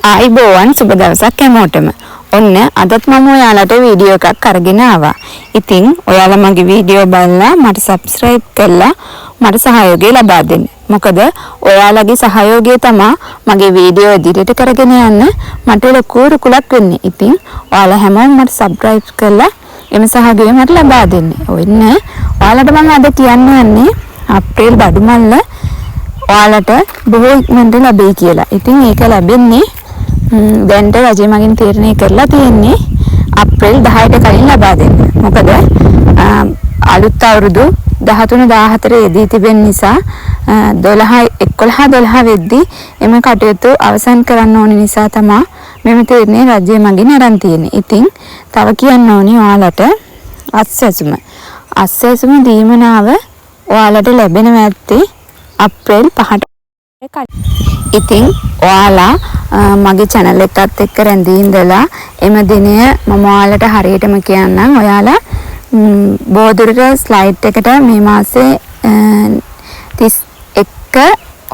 ආයිබෝවන් සුබ දවසක් හැමෝටම. ඔන්න අදත් මම ඔයාලට වීඩියෝ එකක් අරගෙන ආවා. ඉතින් ඔයාලා මගේ වීඩියෝ බලලා මට සබ්ස්ක්‍රයිබ් කරලා මට සහයෝගය ලබා දෙන්න. මොකද ඔයාලගේ සහයෝගය තමයි මගේ වීඩියෝ ඉදිරියට කරගෙන යන්න මට ලොකු රුකුලක් වෙන්නේ. ඉතින් ඔයාලා හැමෝම මට සබ්ස්ක්‍රයිබ් කරලා එම සහයෝගය මට ලබා දෙන්න. ඔන්න ඔයාලට මම අද කියන්න යන්නේ අප්‍රේල් බඩුමල්ල ඔයාලට බොහෝ ඉක්මනට ලැබෙයි කියලා. ඉතින් ඒක ලැබෙන්නේ දැන්ට රජය මගින් තීරණය කරලා තියෙන්නේ අප්‍රේල් 10ට කලින් ලබා දෙන්න. මොකද අලුත් අවුරුදු 13 14 යෙදී තිබෙන නිසා 11 වෙද්දී එම කටයුතු අවසන් කරන්න ඕන නිසා තමයි මෙම තීරණය රජය මගින් අරන් තියෙන්නේ. ඉතින් තව කියන්න ඕනි ඔයාලට අස්සැසුම දීමනාව ඔයාලට ලැබෙනවා ඇත්තේ අප්‍රේල් 5ට කලින්. ඉතින් ඔයාලා මගේ channel එකත් එක්ක රැඳී ඉඳලා එම දිනය මම ඔයාලට හරියටම කියන්නම්. ඔයාලා බෝධුරට ස්ලයිඩ් එකට මේ මාසේ 31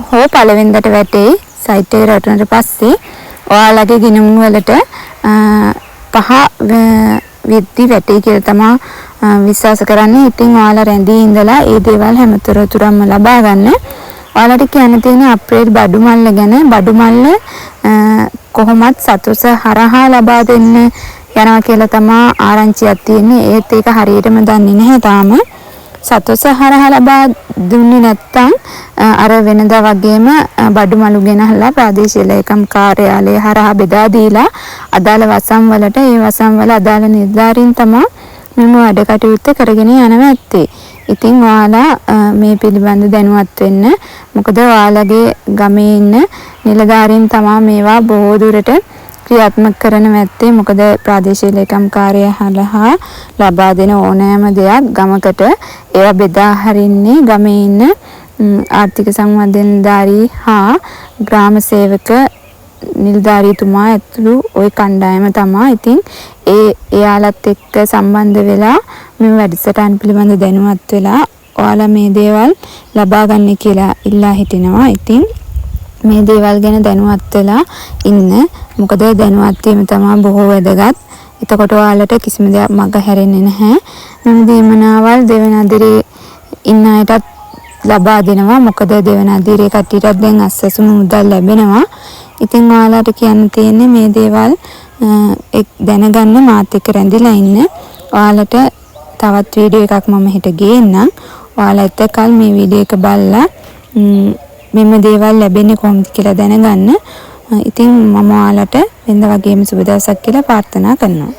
හෝ පළවෙනිදට වැටේ. සයිට් එකට රැටුණාට පස්සේ ඔයාලගේ ගිණුම් වලට 5 විත්ති වැටේ කියලා තමයි විශ්වාස කරන්නේ. ඉතින් ඔයාලා රැඳී ඉඳලා ඒ දේවල් හැමතරතුරම ලබා ගන්න. ඔයාලට කියන්න තියෙන අප්‍රේල් බඩුමල්ල ගැන. බඩුමල්ල කොහොමත් සතුස හරහා ලබා දෙන්න යනවා කියලා තමයි ආරංචියක් තියෙන්නේ. ඒත් ඒක හරියටම දන්නේ නැහැ තාම. සතුස හරහා ලබා දුන්නේ නැත්නම් අර වෙනදා වගේම බඩුමලු ගෙනහලා ප්‍රාදේශීය ලේකම් කාර්යාලය හරහා බෙදා දීලා අදාළ වසම් වලට ඒ වසම් වල අදාළ නිලධාරීන් තමයි මෙම වැඩ කටයුත්ත කරගෙන යනවා ඇත්තේ. ඉතින් ඔයාලා මේ පිළිබඳ දැනුවත් වෙන්න. මොකද ඔයාලගේ ගමේ ඉන්න නිලධාරීන් තමයි මේවා බොහෝ දුරට ක්‍රියාත්මක කරන ඇත්තේ. මොකද ප්‍රාදේශීය ලේකම් කාර්යාලය හරහා ලබා දෙන ඕනෑම දෙයක් ගමකට ඒවා බෙදා හරින්නේ ගමේ ඉන්න ආර්ථික සංවර්ධන නිලධාරී හා ග්‍රාම සේවක නිලධාරීතුමා ඇතුළු ওই කණ්ඩායම තමයි. ඉතින් එයාලත් එක්ක සම්බන්ධ වෙලා මේ වැඩසටහන් පිළිබඳ දැනුවත් වෙලා ඔයාලා මේ දේවල් ලබා ගන්න කියලා ඉල්ලා හිටිනවා. ඉතින් මේ දේවල් ගැන දැනුවත් වෙලා ඉන්න. මොකද දැනුවත් වීම තමයි බොහෝ වැදගත්. එතකොට ඔයාලට කිසිම දෙයක් මග හැරෙන්නේ නැහැ. මෙම දීමනාවල් දෙවන අදිරේ ඉන්න අයටත් ලබා දෙනවා. මොකද දෙවන අදිරේ කට්ටියටත් දැන් අස්සසුණු මුදල් ලැබෙනවා. ඉතින් ඔයාලට කියන්න තියෙන්නේ මේ දේවල් දැනගන්න මාත් එක්ක රැඳිලා ඉන්න. ඔයාලට තවත් වීඩියෝ එකක් මම හෙට ගේන්නම්. ඔයාලා එතකල් මේ වීඩියෝ එක බලලා මෙන්න දේවල් ලැබෙන්නේ කොහොමද කියලා දැනගන්න. ඉතින් මම ඔයාලට වෙනද වගේම සුබ දවසක් කියලා ප්‍රාර්ථනා කරනවා.